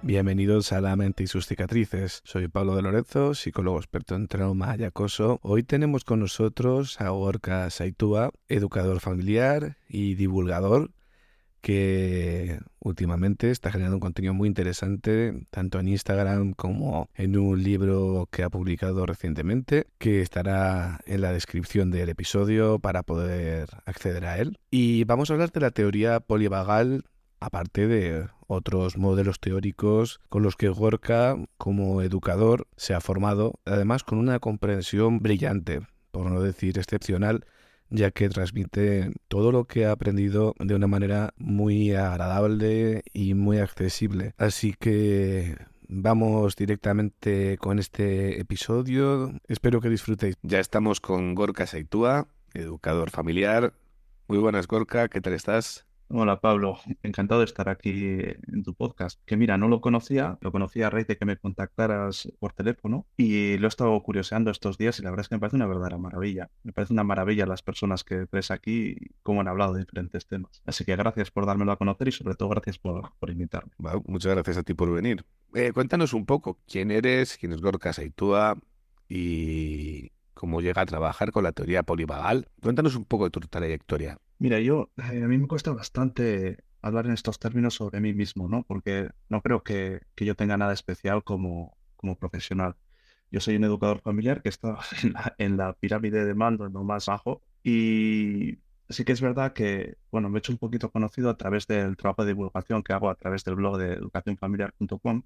Bienvenidos a La mente y sus cicatrices. Soy Pablo de Lorenzo, psicólogo experto en trauma y acoso. Hoy tenemos con nosotros a Gorka Saitua, educador familiar y divulgador, que últimamente está generando un contenido muy interesante, tanto en Instagram como en un libro que ha publicado recientemente, que estará en la descripción del episodio para poder acceder a él. Y vamos a hablar de la teoría polivagal, aparte de otros modelos teóricos con los que Gorka, como educador, se ha formado, además con una comprensión brillante, por no decir excepcional, ya que transmite todo lo que ha aprendido de una manera muy agradable y muy accesible. Así que vamos directamente con este episodio. Espero que disfrutéis. Ya estamos con Gorka Saitua, educador familiar. Muy buenas, Gorka, ¿qué tal estás? Hola Pablo, encantado de estar aquí en tu podcast. Que mira, no lo conocía a raíz de que me contactaras por teléfono y lo he estado curioseando estos días y la verdad es que me parece una verdadera maravilla. Me parece una maravilla las personas que traes aquí y cómo han hablado de diferentes temas. Así que gracias por dármelo a conocer y sobre todo gracias por invitarme. Wow, muchas gracias a ti por venir. Cuéntanos un poco quién eres, quién es Gorka Saitua y cómo llega a trabajar con la teoría polivagal. Cuéntanos un poco de tu trayectoria. Mira, a mí me cuesta bastante hablar en estos términos sobre mí mismo, ¿no? Porque no creo que yo tenga nada especial como profesional. Yo soy un educador familiar que está en la pirámide de mando, en lo más bajo. Y sí que es verdad que, bueno, me he hecho un poquito conocido a través del trabajo de divulgación que hago a través del blog de educacionfamiliar.com.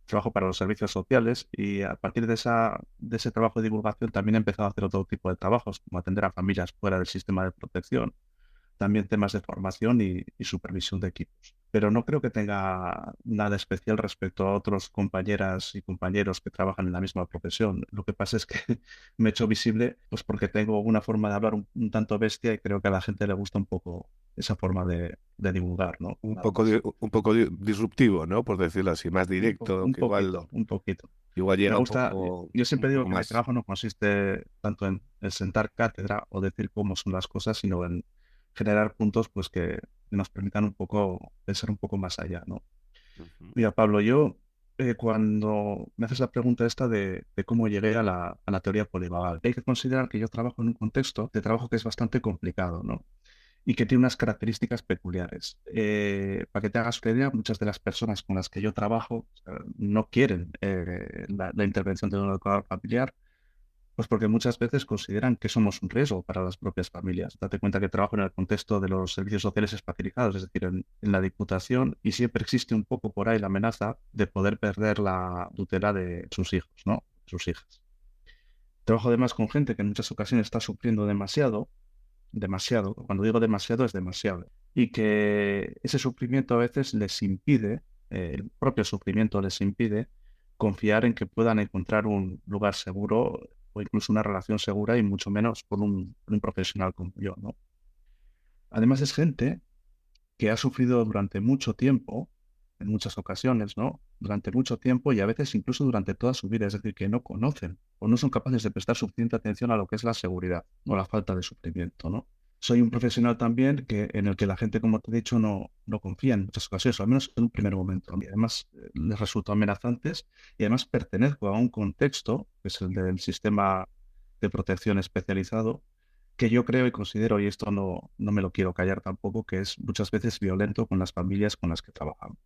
Trabajo para los servicios sociales y a partir de ese trabajo de divulgación también he empezado a hacer otro tipo de trabajos, como atender a familias fuera del sistema de protección, también temas de formación y supervisión de equipos. Pero no creo que tenga nada especial respecto a otros compañeras y compañeros que trabajan en la misma profesión. Lo que pasa es que me he hecho visible pues porque tengo una forma de hablar un tanto bestia y creo que a la gente le gusta un poco esa forma de divulgar, ¿no? Nada más. Un poco disruptivo, ¿no? Por decirlo así, más directo, Un que igual, poquito, un poquito. igual Me llega gusta, yo un siempre digo poco que mi más. trabajo no consiste tanto en sentar cátedra o decir cómo son las cosas, sino en generar puntos pues que nos permitan un poco pensar un poco más allá, ¿no? Ujú. Mira, Pablo, cuando me haces la pregunta esta de cómo llegué a la teoría polivagal, hay que considerar que yo trabajo en un contexto de trabajo que es bastante complicado, ¿no? Y que tiene unas características peculiares. Para que te hagas una idea, muchas de las personas con las que yo trabajo no quieren la intervención de un educador familiar, pues porque muchas veces consideran que somos un riesgo para las propias familias. Date cuenta que trabajo en el contexto de los servicios sociales especializados, es decir, en la Diputación, y siempre existe un poco por ahí la amenaza de poder perder la tutela de sus hijos, ¿no? Sus hijas. Trabajo además con gente que en muchas ocasiones está sufriendo demasiado, cuando digo demasiado es demasiado, y que ese sufrimiento a veces les impide, el propio sufrimiento les impide confiar en que puedan encontrar un lugar seguro o incluso una relación segura y mucho menos con un profesional como yo, ¿no? Además es gente que ha sufrido durante mucho tiempo, en muchas ocasiones, ¿no? Durante mucho tiempo y a veces incluso durante toda su vida, es decir, que no conocen o no son capaces de prestar suficiente atención a lo que es la seguridad o la falta de sufrimiento, ¿no? Soy un profesional también en el que la gente, como te he dicho, no confía en muchas ocasiones, o al menos en un primer momento. Y además les resulta amenazantes y además pertenezco a un contexto, que es el del sistema de protección especializado, que yo creo y considero, y esto no me lo quiero callar tampoco, que es muchas veces violento con las familias con las que trabajamos.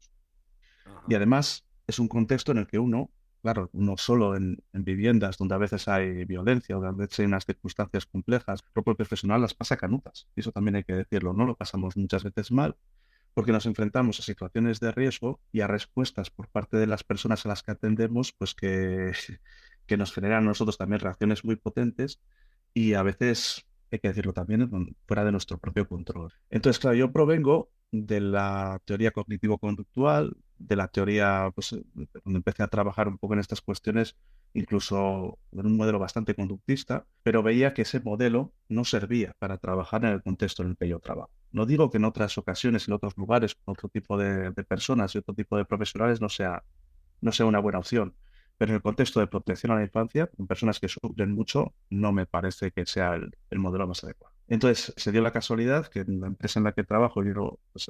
Y Ajá. además es un contexto en el que uno, claro, no solo en viviendas donde a veces hay violencia o donde a veces hay unas circunstancias complejas, el propio profesional las pasa canutas. Y eso también hay que decirlo, no lo pasamos muchas veces mal porque nos enfrentamos a situaciones de riesgo y a respuestas por parte de las personas a las que atendemos, pues que, que nos generan a nosotros también reacciones muy potentes y a veces hay que decirlo también, fuera de nuestro propio control. Entonces, claro, yo provengo de la teoría cognitivo-conductual, de la teoría, pues, donde empecé a trabajar un poco en estas cuestiones, incluso en un modelo bastante conductista, pero veía que ese modelo no servía para trabajar en el contexto en el que yo trabajo. No digo que en otras ocasiones, en otros lugares, con otro tipo de personas y otro tipo de profesionales no sea una buena opción. Pero en el contexto de protección a la infancia, con personas que sufren mucho, no me parece que sea el modelo más adecuado. Entonces, se dio la casualidad que en la empresa en la que trabajo yo pues,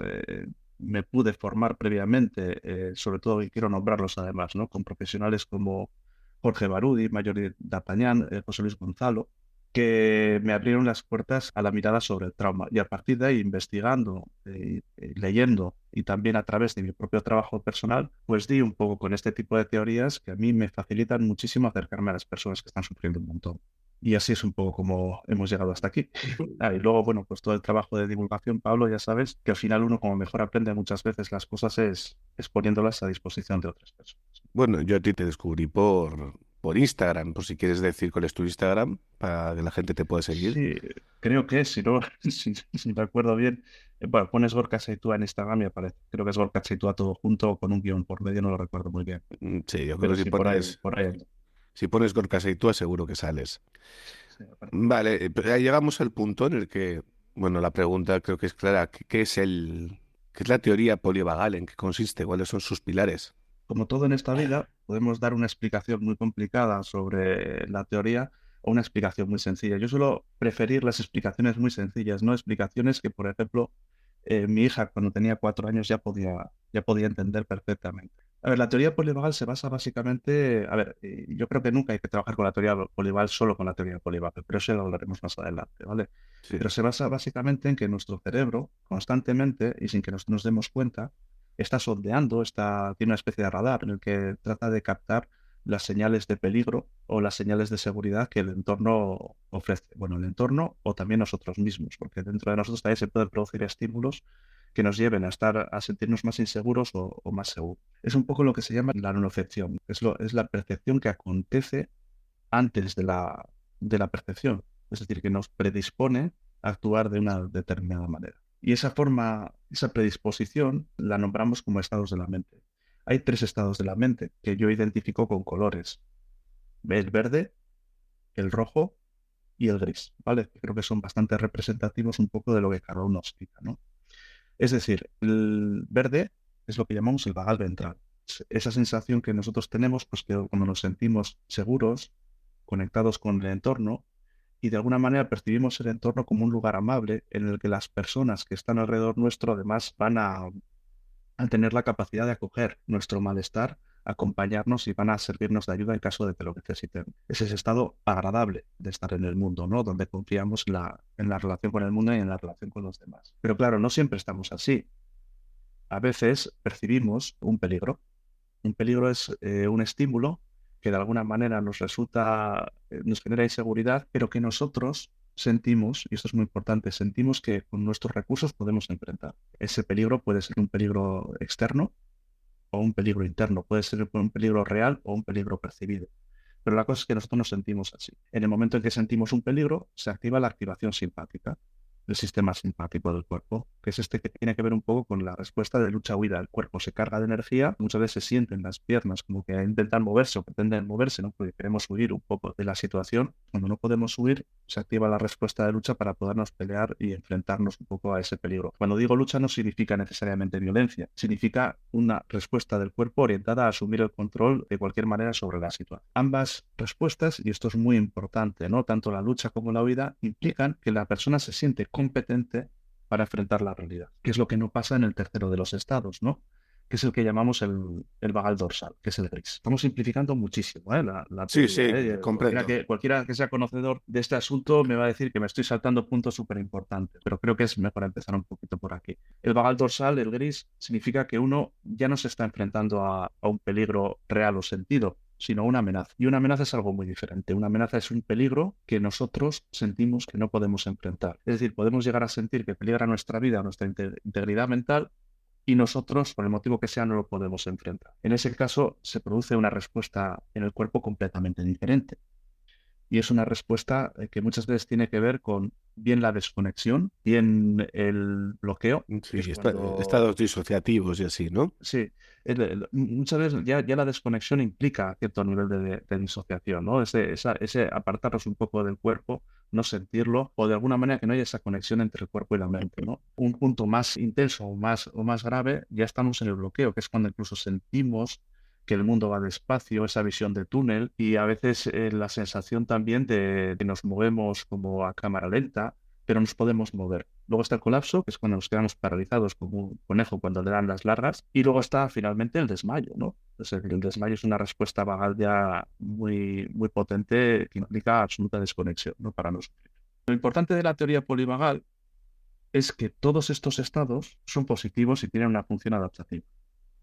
me pude formar previamente, sobre todo, y quiero nombrarlos además, ¿no? Con profesionales como Jorge Barudi, Mayori D'Artagnan, José Luis Gonzalo, que me abrieron las puertas a la mirada sobre el trauma. Y a partir de ahí, investigando, leyendo y también a través de mi propio trabajo personal, pues di un poco con este tipo de teorías que a mí me facilitan muchísimo acercarme a las personas que están sufriendo un montón. Y así es un poco como hemos llegado hasta aquí. Y luego, bueno, pues todo el trabajo de divulgación, Pablo, ya sabes que al final uno como mejor aprende muchas veces las cosas es poniéndolas a disposición de otras personas. Bueno, yo a ti te descubrí por Instagram, por si quieres decir cuál es tu Instagram, para que la gente te pueda seguir. Sí, creo que es, si no, si recuerdo bien, bueno, pones Gorka Seitua en Instagram y aparece. Creo que es Gorka Seitua todo junto con un guión por medio, no lo recuerdo muy bien. Sí, yo creo Pero que sí, por ahí ando. si pones Gorka Seitua seguro que sales. Sí, aparece. Vale, pero ahí llegamos al punto en el que, bueno, la pregunta creo que es clara. ¿Qué es la teoría polivagal? ¿En qué consiste? ¿Cuáles son sus pilares? Como todo en esta vida, podemos dar una explicación muy complicada sobre la teoría o una explicación muy sencilla. Yo suelo preferir las explicaciones muy sencillas, no explicaciones que, por ejemplo, mi hija cuando tenía 4 años ya podía entender perfectamente. A ver, la teoría polivagal se basa básicamente, a ver, yo creo que nunca hay que trabajar con la teoría polivagal solo con la teoría polivagal, pero eso lo hablaremos más adelante, ¿vale? Sí. Pero se basa básicamente en que nuestro cerebro constantemente y sin que nos demos cuenta está sondeando, tiene una especie de radar en el que trata de captar las señales de peligro o las señales de seguridad que el entorno ofrece. Bueno, el entorno o también nosotros mismos, porque dentro de nosotros también se pueden producir estímulos que nos lleven a sentirnos más inseguros o más seguros. Es un poco lo que se llama la nonocepción, es la percepción que acontece antes de la percepción, es decir, que nos predispone a actuar de una determinada manera. Y esa forma, esa predisposición la nombramos como estados de la mente. Hay 3 estados de la mente que yo identifico con colores: el verde, el rojo y el gris, ¿vale? Creo que son bastante representativos un poco de lo que cada uno explica, ¿no? Es decir, el verde es lo que llamamos el vagal ventral. Esa sensación que nosotros tenemos, pues que cuando nos sentimos seguros, conectados con el entorno, y de alguna manera percibimos el entorno como un lugar amable en el que las personas que están alrededor nuestro además van a tener la capacidad de acoger nuestro malestar, acompañarnos y van a servirnos de ayuda en caso de que lo necesiten. Es ese estado agradable de estar en el mundo, ¿no? Donde confiamos en la relación con el mundo y en la relación con los demás. Pero claro, no siempre estamos así. A veces percibimos un peligro. Un peligro es un estímulo que de alguna manera nos genera inseguridad, pero que nosotros sentimos, y esto es muy importante, sentimos que con nuestros recursos podemos enfrentar. Ese peligro puede ser un peligro externo o un peligro interno, puede ser un peligro real o un peligro percibido. Pero la cosa es que nosotros nos sentimos así. En el momento en que sentimos un peligro, se activa la activación simpática, el sistema simpático del cuerpo, que es este que tiene que ver un poco con la respuesta de lucha-huida. El cuerpo se carga de energía, muchas veces se sienten las piernas como que intentan moverse o pretenden moverse, ¿no? Porque queremos huir un poco de la situación. Cuando no podemos huir, se activa la respuesta de lucha para podernos pelear y enfrentarnos un poco a ese peligro. Cuando digo lucha no significa necesariamente violencia, significa una respuesta del cuerpo orientada a asumir el control de cualquier manera sobre la situación. Ambas respuestas, y esto es muy importante, ¿no? Tanto la lucha como la huida, implican que la persona se siente competente para enfrentar la realidad, que es lo que no pasa en el tercero de los estados, ¿no? Que es el que llamamos el vagal dorsal, que es el gris. Estamos simplificando muchísimo, la Sí, teoría, sí, ¿eh? comprendo. Cualquiera que sea conocedor de este asunto me va a decir que me estoy saltando puntos súper importantes, pero creo que es mejor empezar un poquito por aquí. El vagal dorsal, el gris, significa que uno ya no se está enfrentando a un peligro real o sentido, sino una amenaza. Y una amenaza es algo muy diferente. Una amenaza es un peligro que nosotros sentimos que no podemos enfrentar. Es decir, podemos llegar a sentir que peligra nuestra vida, nuestra integridad mental, y nosotros, por el motivo que sea, no lo podemos enfrentar. En ese caso, se produce una respuesta en el cuerpo completamente diferente. Y es una respuesta que muchas veces tiene que ver con bien la desconexión, bien el bloqueo, que es Sí, cuando estados disociativos y así, ¿no? sí, muchas veces ya la desconexión implica cierto nivel de disociación, ¿no? Ese apartarnos un poco del cuerpo, no sentirlo, o de alguna manera que no haya esa conexión entre el cuerpo y la mente, ¿no? Un punto más intenso o más grave, ya estamos en el bloqueo, que es cuando incluso sentimos que el mundo va despacio, esa visión de túnel, y a veces la sensación también de que nos movemos como a cámara lenta, pero nos podemos mover. Luego está el colapso, que es cuando nos quedamos paralizados como un conejo cuando le dan las largas. Y luego está finalmente el desmayo, ¿no? Es decir, el desmayo es una respuesta vagal ya muy, muy potente que implica absoluta desconexión, ¿no? Para nosotros. Lo importante de la teoría polivagal es que todos estos estados son positivos y tienen una función adaptativa.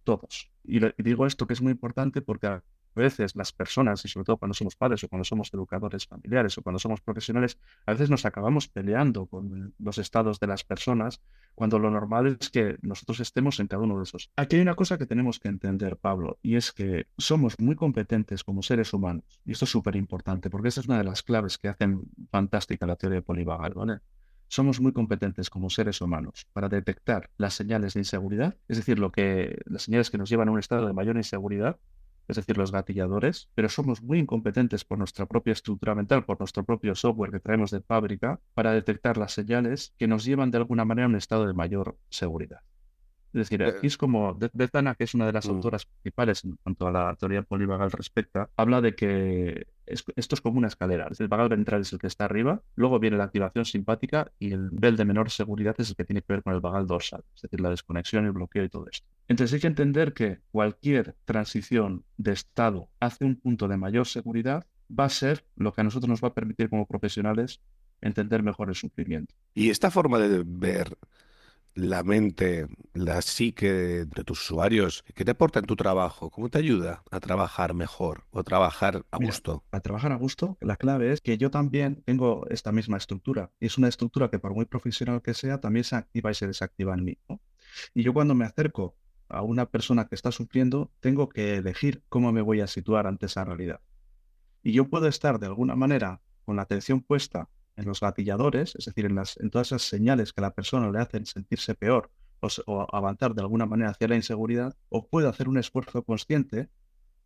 Todos. Y digo esto que es muy importante porque a veces las personas, y sobre todo cuando somos padres o cuando somos educadores familiares o cuando somos profesionales, a veces nos acabamos peleando con los estados de las personas cuando lo normal es que nosotros estemos en cada uno de esos. Aquí hay una cosa que tenemos que entender, Pablo, y es que somos muy competentes como seres humanos. Y esto es súper importante porque esa es una de las claves que hacen fantástica la teoría polivagal, ¿vale? Somos muy competentes como seres humanos para detectar las señales de inseguridad, es decir, las señales que nos llevan a un estado de mayor inseguridad, es decir, los gatilladores, pero somos muy incompetentes por nuestra propia estructura mental, por nuestro propio software que traemos de fábrica, para detectar las señales que nos llevan de alguna manera a un estado de mayor seguridad. Es decir, Eh, aquí es como Bethana, que es una de las mm. autoras principales en cuanto a la teoría polivagal respecta, habla de que esto es como una escalera. El vagal ventral es el que está arriba, luego viene la activación simpática y el nivel de menor seguridad es el que tiene que ver con el vagal dorsal, es decir, la desconexión, el bloqueo y todo esto. Entonces hay que entender que cualquier transición de estado hacia un punto de mayor seguridad va a ser lo que a nosotros nos va a permitir como profesionales entender mejor el sufrimiento. Y esta forma de ver la mente, la psique de tus usuarios, ¿qué te aporta en tu trabajo? ¿Cómo te ayuda a trabajar mejor o trabajar a Mira, gusto? para trabajar a gusto, la clave es que yo también tengo esta misma estructura. Y es una estructura que, por muy profesional que sea, también se activa y se desactiva en mí, ¿no? Y yo cuando me acerco a una persona que está sufriendo, tengo que elegir cómo me voy a situar ante esa realidad. Y yo puedo estar de alguna manera con la atención puesta en los gatilladores, es decir, en todas esas señales que a la persona le hacen sentirse peor o avanzar de alguna manera hacia la inseguridad, o puedo hacer un esfuerzo consciente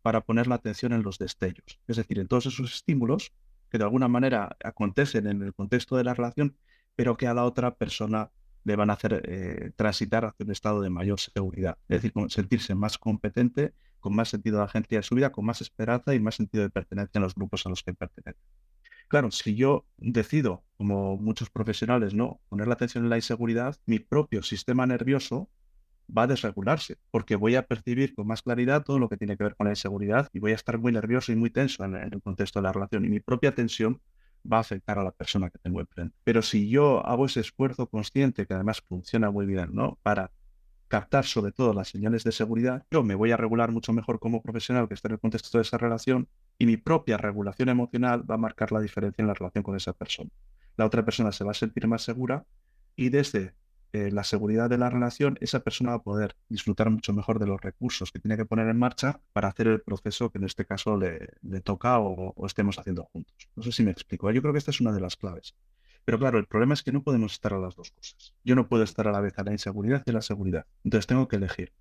para poner la atención en los destellos, es decir, en todos esos estímulos que de alguna manera acontecen en el contexto de la relación, pero que a la otra persona le van a hacer transitar hacia un estado de mayor seguridad, es decir, sentirse más competente, con más sentido de agencia de su vida, con más esperanza y más sentido de pertenencia en los grupos a los que pertenece. Claro, si yo decido, como muchos profesionales, no poner la atención en la inseguridad, mi propio sistema nervioso va a desregularse, porque voy a percibir con más claridad todo lo que tiene que ver con la inseguridad y voy a estar muy nervioso y muy tenso en el contexto de la relación. Y mi propia tensión va a afectar a la persona que tengo enfrente. Pero si yo hago ese esfuerzo consciente, que además funciona muy bien, ¿no? Para captar sobre todo las señales de seguridad, yo me voy a regular mucho mejor como profesional que está en el contexto de esa relación y mi propia regulación emocional va a marcar la diferencia en la relación con esa persona. La otra persona se va a sentir más segura y desde la seguridad de la relación, esa persona va a poder disfrutar mucho mejor de los recursos que tiene que poner en marcha para hacer el proceso que en este caso le toca o estemos haciendo juntos. No sé si me explico. Yo creo que esta es una de las claves. Pero claro, el problema es que no podemos estar a las dos cosas. Yo no puedo estar a la vez a la inseguridad y a la seguridad. Entonces tengo que elegir.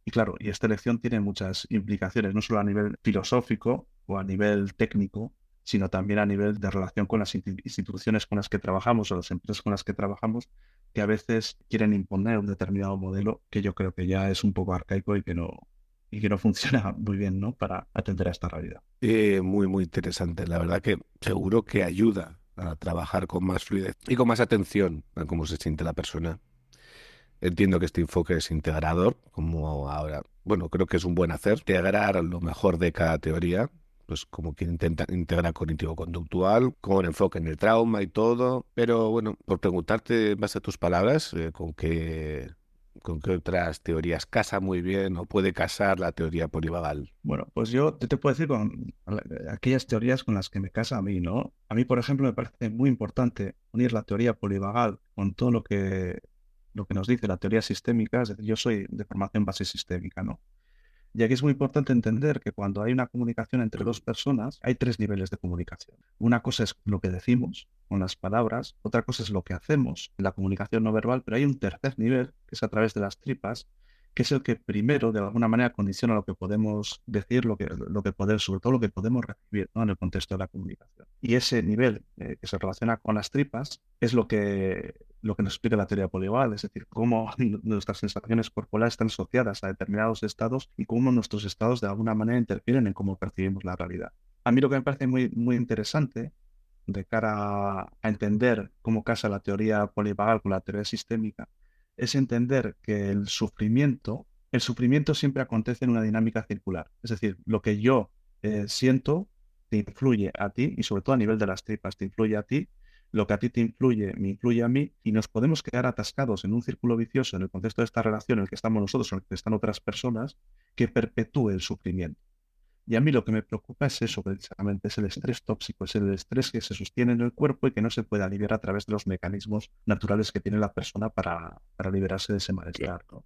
Y claro, y esta elección tiene muchas implicaciones, no solo a nivel filosófico o a nivel técnico, sino también a nivel de relación con las instituciones con las que trabajamos o las empresas con las que trabajamos, que a veces quieren imponer un determinado modelo que yo creo que ya es un poco arcaico y que no funciona muy bien, ¿no? Para atender a esta realidad. Muy, muy interesante. La verdad que seguro que ayuda a trabajar con más fluidez y con más atención a cómo se siente la persona. Entiendo que este enfoque es integrador, como ahora, bueno, creo que es un buen hacer, integrar lo mejor de cada teoría, pues como quien intenta integrar cognitivo-conductual, con enfoque en el trauma y todo, pero bueno, por preguntarte en base a tus palabras, ¿con qué otras teorías casa muy bien o puede casar la teoría polivagal? Bueno, pues yo te puedo decir con aquellas teorías con las que me casa a mí, ¿no? A mí, por ejemplo, me parece muy importante unir la teoría polivagal con todo lo que nos dice la teoría sistémica, es decir, yo soy de formación base sistémica, ¿no? Y aquí es muy importante entender que cuando hay una comunicación entre dos personas, hay tres niveles de comunicación. Una cosa es lo que decimos con las palabras, otra cosa es lo que hacemos en la comunicación no verbal, pero hay un tercer nivel, que es a través de las tripas, que es el que primero, de alguna manera, condiciona lo que podemos decir, lo que podemos, sobre todo lo que podemos recibir, ¿no? En el contexto de la comunicación. Y ese nivel que se relaciona con las tripas es lo que nos explica la teoría polivagal, es decir, cómo nuestras sensaciones corporales están asociadas a determinados estados y cómo nuestros estados de alguna manera interfieren en cómo percibimos la realidad. A mí lo que me parece muy, muy interesante de cara a entender cómo casa la teoría polivagal con la teoría sistémica es entender que el sufrimiento siempre acontece en una dinámica circular. Es decir, lo que yo siento te influye a ti y sobre todo a nivel de las tripas te influye a ti, lo que a ti te influye me influye a mí y nos podemos quedar atascados en un círculo vicioso en el contexto de esta relación en el que estamos nosotros o en el que están otras personas que perpetúe el sufrimiento. Y a mí lo que me preocupa es eso precisamente, es el estrés tóxico, es el estrés que se sostiene en el cuerpo y que no se puede aliviar a través de los mecanismos naturales que tiene la persona para liberarse de ese malestar, ¿no?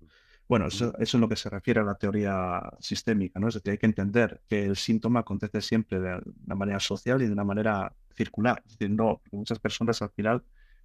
Bueno, eso es lo que se refiere a la teoría sistémica, ¿no? Es decir, hay que entender que el síntoma acontece siempre de una manera social y de una manera circular. Es decir, no, porque muchas personas al final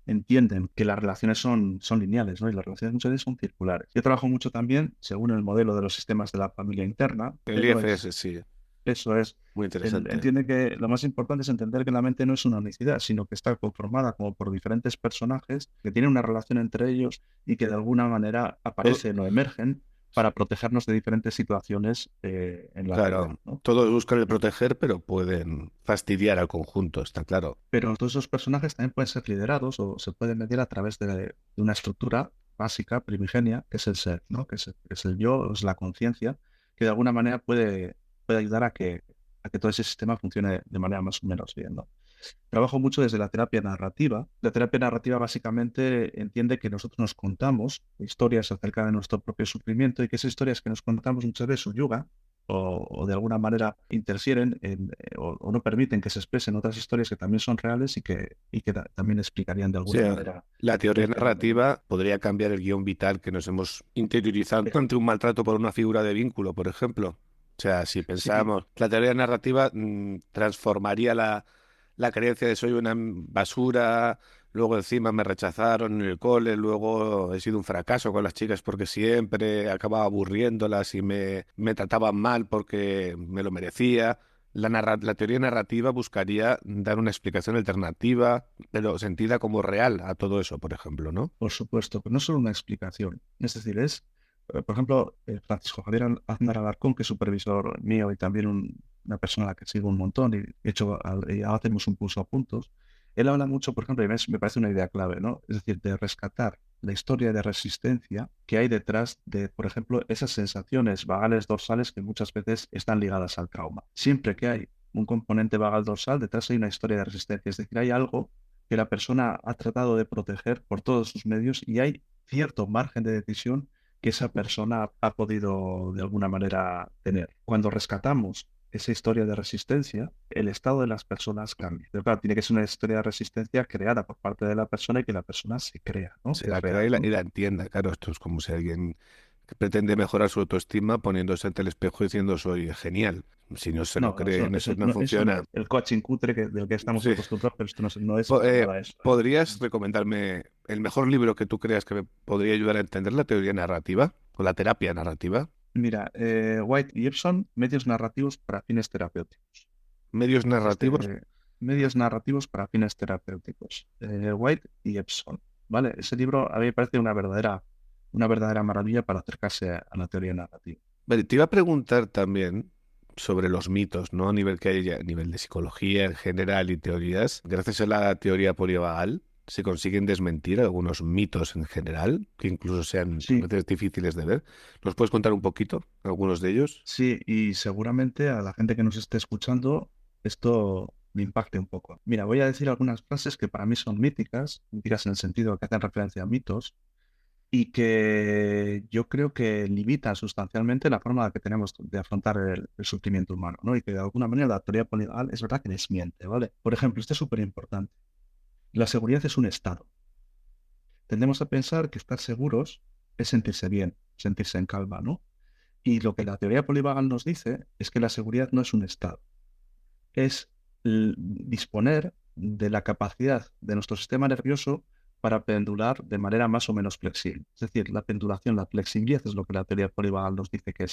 entienden que las relaciones son lineales, ¿no? Y las relaciones muchas veces son circulares. Yo trabajo mucho también, según el modelo de los sistemas de la familia interna, El pero IFS, sí, eso es. muy interesante. Entiende que lo más importante es entender que la mente no es una unicidad, sino que está conformada como por diferentes personajes que tienen una relación entre ellos y que de alguna manera Todo, aparecen o emergen para protegernos de diferentes situaciones en la realidad, claro, ¿no? todos buscan el proteger, pero pueden fastidiar al conjunto, está claro. Pero todos esos personajes también pueden ser liderados o se pueden medir a través de una estructura básica, primigenia, que es el ser, ¿no? Que es el yo, es la conciencia, que de alguna manera puede ayudar a que todo ese sistema funcione de manera más o menos bien, ¿no? Trabajo mucho desde la terapia narrativa. La terapia narrativa básicamente entiende que nosotros nos contamos historias acerca de nuestro propio sufrimiento y que esas historias que nos contamos muchas veces subyugan o de alguna manera interfieren o no permiten que se expresen otras historias que también son reales y que también explicarían de O alguna sea, manera la teoría el fenómeno. narrativa podría cambiar el guión vital que nos hemos interiorizado Eh, ante un maltrato por una figura de vínculo, por ejemplo. O sea, si Sí, pensamos, la teoría narrativa transformaría la creencia de soy una basura, luego encima me rechazaron en el cole, luego he sido un fracaso con las chicas porque siempre acababa aburriéndolas y me trataban mal porque me lo merecía. La teoría narrativa buscaría dar una explicación alternativa, pero sentida como real a todo eso, por ejemplo, ¿no? por supuesto, pero no solo una explicación. Es decir, por ejemplo, Francisco Javier Aznar Alarcón, que es supervisor mío y también una persona a la que sigo un montón, y de hecho y hacemos un pulso a puntos. Él habla mucho, por ejemplo, y me parece una idea clave, ¿no? Es decir, de rescatar la historia de resistencia que hay detrás de, por ejemplo, esas sensaciones vagales dorsales que muchas veces están ligadas al trauma. Siempre que hay un componente vagal dorsal, detrás hay una historia de resistencia, es decir, hay algo que la persona ha tratado de proteger por todos sus medios y hay cierto margen de decisión que esa persona ha podido de alguna manera tener. Cuando rescatamos esa historia de resistencia, el estado de las personas cambia. Pero claro, tiene que ser una historia de resistencia creada por parte de la persona y que la persona se crea, ¿no? Se Que es la crea real, y ¿no? la entienda. Claro, esto es como si alguien que pretende mejorar su autoestima poniéndose ante el espejo diciendo soy genial. Si no se lo No, creen, eso no eso no funciona. es el coaching cutre del que estamos Sí. acostumbrados, pero esto no es para nada eso, ¿eh? ¿Podrías recomendarme el mejor libro que tú creas que me podría ayudar a entender la teoría narrativa o la terapia narrativa? Mira, White y Epson, medios narrativos para fines terapéuticos. Medios narrativos. Este, medios narrativos para fines terapéuticos. White y Epson. ¿Vale? Ese libro a mí me parece una verdadera maravilla para acercarse a la teoría narrativa. Vale, te iba a preguntar también sobre los mitos, ¿no? A nivel que hay, a nivel de psicología en general y teorías. Gracias a la teoría polivagal se consiguen desmentir algunos mitos en general, que incluso sean a Sí, veces difíciles de ver. ¿Nos puedes contar un poquito algunos de ellos? sí, y seguramente a la gente que nos esté escuchando esto le impacte un poco. Mira, voy a decir algunas frases que para mí son míticas en el sentido de que hacen referencia a mitos, y que yo creo que limita sustancialmente la forma que tenemos de afrontar el sufrimiento humano, ¿no? Y que de alguna manera la teoría polivagal es verdad que desmiente, ¿vale? Por ejemplo, esto es súper importante. La seguridad es un estado. Tendemos a pensar que estar seguros es sentirse bien, sentirse en calma, ¿no? Y lo que la teoría polivagal nos dice es que la seguridad no es un estado, es disponer de la capacidad de nuestro sistema nervioso para pendular de manera más o menos flexible. Es decir, la pendulación, la flexibilidad es lo que la teoría polivagal nos dice que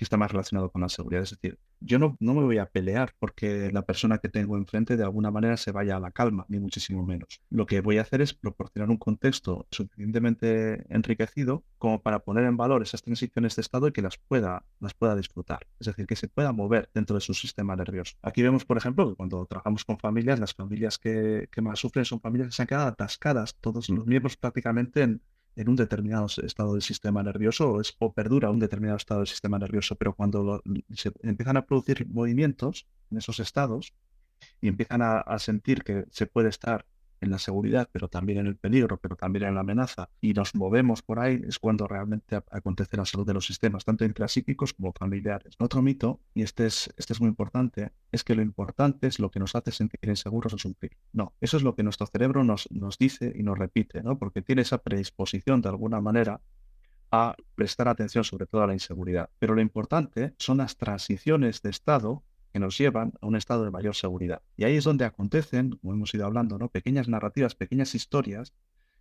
está más relacionado con la seguridad. Es decir, yo no me voy a pelear porque la persona que tengo enfrente de alguna manera se vaya a la calma, ni muchísimo menos. Lo que voy a hacer es proporcionar un contexto suficientemente enriquecido como para poner en valor esas transiciones de estado y que las pueda disfrutar. Es decir, que se pueda mover dentro de su sistema nervioso. Aquí vemos, por ejemplo, que cuando trabajamos con familias, las familias que más sufren son familias que se han quedado atascadas, todos los miembros prácticamente en un determinado estado del sistema nervioso o perdura un determinado estado del sistema nervioso, pero cuando se empiezan a producir movimientos en esos estados y empiezan a sentir que se puede estar en la seguridad, pero también en el peligro, pero también en la amenaza, y nos movemos por ahí, es cuando realmente acontece la salud de los sistemas, tanto intrapsíquicos como familiares. Otro mito, y este es muy importante, es que lo importante es lo que nos hace sentir inseguros o sufrir. No, eso es lo que nuestro cerebro nos dice y nos repite, ¿no? Porque tiene esa predisposición de alguna manera a prestar atención sobre todo a la inseguridad. Pero lo importante son las transiciones de estado que nos llevan a un estado de mayor seguridad. Y ahí es donde acontecen, como hemos ido hablando, ¿no? Pequeñas narrativas, pequeñas historias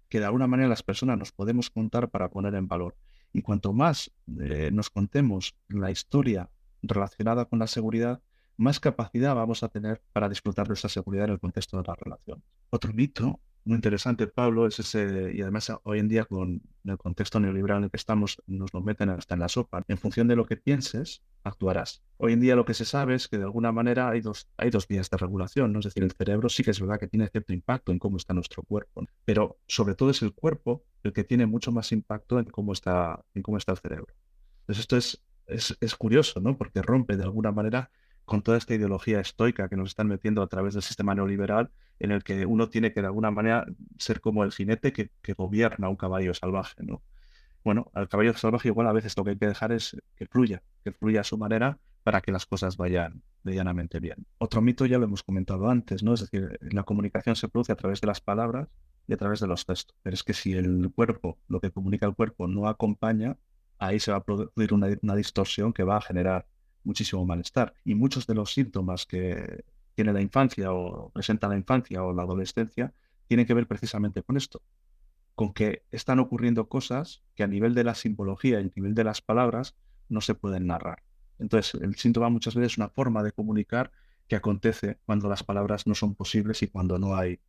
que de alguna manera las personas nos podemos contar para poner en valor. Y cuanto más nos contemos la historia relacionada con la seguridad, más capacidad vamos a tener para disfrutar de esa seguridad en el contexto de la relación. Otro mito muy interesante, Pablo, es ese, y además hoy en día con el contexto neoliberal en el que estamos, nos lo meten hasta en la sopa. En función de lo que pienses, actuarás. Hoy en día lo que se sabe es que de alguna manera hay dos vías de regulación, ¿no? Es decir, el cerebro sí que es verdad que tiene cierto impacto en cómo está nuestro cuerpo, ¿no? Pero sobre todo es el cuerpo el que tiene mucho más impacto en cómo está el cerebro. Entonces esto es curioso, ¿no? Porque rompe de alguna manera con toda esta ideología estoica que nos están metiendo a través del sistema neoliberal, en el que uno tiene que de alguna manera ser como el jinete que gobierna un caballo salvaje, ¿no? Bueno, al caballo salvaje igual a veces lo que hay que dejar es que fluya a su manera para que las cosas vayan medianamente bien. Otro mito ya lo hemos comentado antes, ¿no? Es decir, la comunicación se produce a través de las palabras y a través de los gestos. Pero es que si el cuerpo, lo que comunica el cuerpo no acompaña, ahí se va a producir una distorsión que va a generar muchísimo malestar. Y muchos de los síntomas que tiene la infancia o presenta la infancia o la adolescencia tienen que ver precisamente con esto, con que están ocurriendo cosas que a nivel de la simbología y a nivel de las palabras no se pueden narrar. Entonces, el síntoma muchas veces es una forma de comunicar que acontece cuando las palabras no son posibles y cuando no hay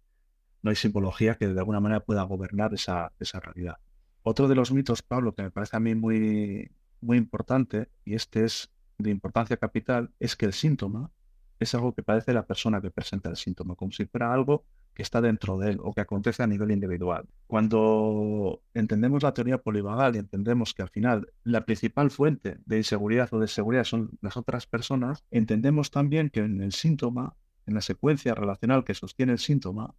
simbología que de alguna manera pueda gobernar esa realidad. Otro de los mitos, Pablo, que me parece a mí muy importante, y este es de importancia capital, es que el síntoma es algo que padece la persona que presenta el síntoma, como si fuera algo que está dentro de él o que acontece a nivel individual. Cuando entendemos la teoría polivagal y entendemos que al final la principal fuente de inseguridad o de seguridad son las otras personas, entendemos también que en el síntoma, en la secuencia relacional que sostiene el síntoma,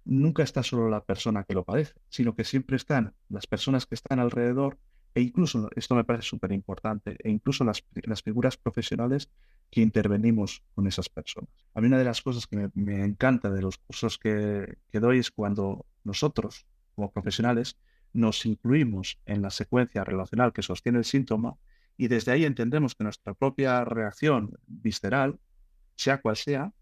nunca está solo la persona que lo padece, sino que siempre están las personas que están alrededor e incluso, esto me parece súper importante, e incluso las figuras profesionales que intervenimos con esas personas. A mí una de las cosas que me encanta de los cursos que doy es cuando nosotros, como profesionales, nos incluimos en la secuencia relacional que sostiene el síntoma y desde ahí entendemos que nuestra propia reacción visceral, sea cual sea,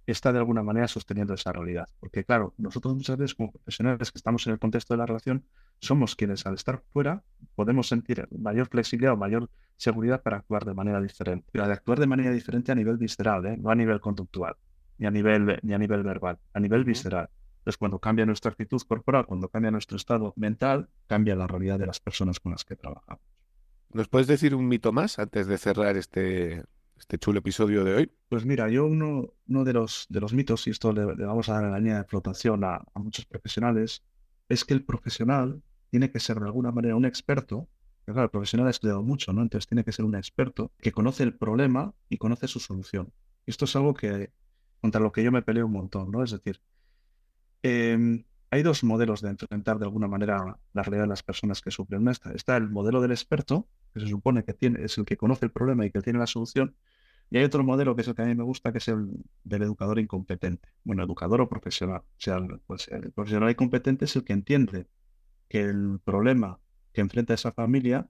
está de alguna manera sosteniendo esa realidad. Porque claro, nosotros muchas veces como profesionales que estamos en el contexto de la relación, somos quienes al estar fuera podemos sentir mayor flexibilidad o mayor seguridad para actuar de manera diferente. Pero de actuar de manera diferente a nivel visceral, ¿eh? No a nivel conductual, ni a nivel verbal, a nivel visceral. Entonces, cuando cambia nuestra actitud corporal, cuando cambia nuestro estado mental, cambia la realidad de las personas con las que trabajamos. ¿Nos puedes decir un mito más antes de cerrar este chulo episodio de hoy? Pues mira, yo uno de los mitos, y esto le vamos a dar en la línea de flotación a muchos profesionales, es que el profesional tiene que ser de alguna manera un experto, que claro, el profesional ha estudiado mucho, ¿no? Entonces tiene que ser un experto que conoce el problema y conoce su solución. Esto es algo que contra lo que yo me peleo un montón, ¿no? Es decir, hay dos modelos de enfrentar de alguna manera la realidad de las personas que sufren, ¿no? Está el modelo del experto, que se supone que es el que conoce el problema y que tiene la solución, y hay otro modelo que es el que a mí me gusta, que es el del educador incompetente. Bueno, educador o profesional. O sea, pues el profesional incompetente es el que entiende que el problema que enfrenta esa familia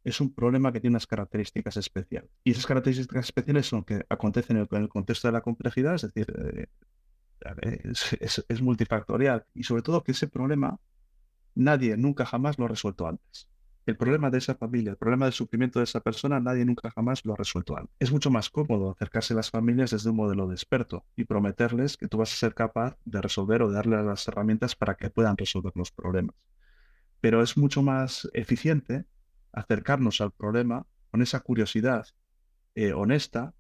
es un problema que tiene unas características especiales. Y esas características especiales son que acontecen en el contexto de la complejidad, es decir, es multifactorial y sobre todo que ese problema nadie nunca jamás lo ha resuelto antes. El problema de esa familia, el problema del sufrimiento de esa persona, nadie nunca jamás lo ha resuelto antes. Es mucho más cómodo acercarse a las familias desde un modelo de experto y prometerles que tú vas a ser capaz de resolver o de darles las herramientas para que puedan resolver los problemas. Pero es mucho más eficiente acercarnos al problema con esa curiosidad honesta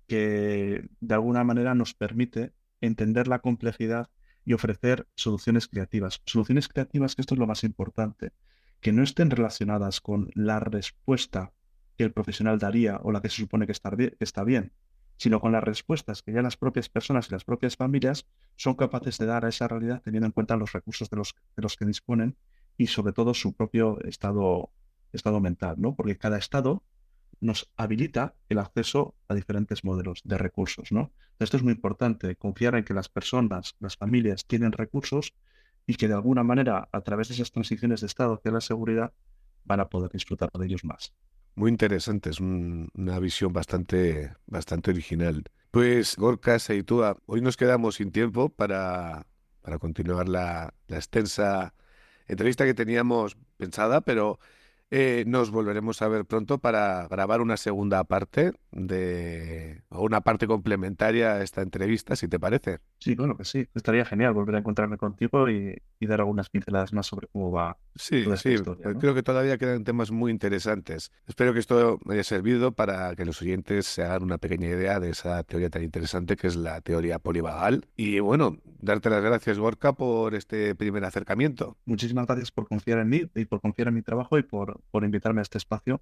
que de alguna manera nos permite entender la complejidad y ofrecer soluciones creativas. Soluciones creativas, que esto es lo más importante, que no estén relacionadas con la respuesta que el profesional daría o la que se supone que está bien, sino con las respuestas que ya las propias personas y las propias familias son capaces de dar a esa realidad teniendo en cuenta los recursos de los que disponen y sobre todo su propio estado mental, ¿no? Porque cada estado nos habilita el acceso a diferentes modelos de recursos, ¿no? Esto es muy importante, confiar en que las personas, las familias tienen recursos y que de alguna manera, a través de esas transiciones de estado hacia la seguridad, van a poder disfrutar de ellos más. Muy interesante, es una visión bastante original. Pues Gorka Saitua, hoy nos quedamos sin tiempo para continuar la extensa entrevista que teníamos pensada, pero nos volveremos a ver pronto para grabar una segunda parte o una parte complementaria a esta entrevista, si te parece. Sí, claro que sí. Estaría genial volver a encontrarme contigo y dar algunas pinceladas más sobre cómo va Sí, toda esta sí, historia, pues ¿no? creo que todavía quedan temas muy interesantes. Espero que esto me haya servido para que los oyentes se hagan una pequeña idea de esa teoría tan interesante que es la teoría polivagal. Y bueno, darte las gracias, Gorka, por este primer acercamiento. Muchísimas gracias por confiar en mí y por confiar en mi trabajo y por invitarme a este espacio,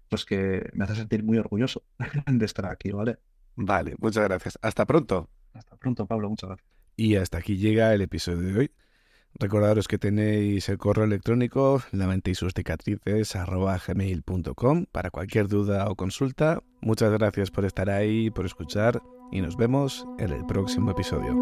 pues que me hace sentir muy orgulloso de estar aquí, ¿vale? Vale, muchas gracias. Hasta pronto. Hasta pronto, Pablo. Muchas gracias. Y hasta aquí llega el episodio de hoy. Recordaros que tenéis el correo electrónico lamenteysuscicatrices@gmail.com para cualquier duda o consulta. Muchas gracias por estar ahí, por escuchar y nos vemos en el próximo episodio.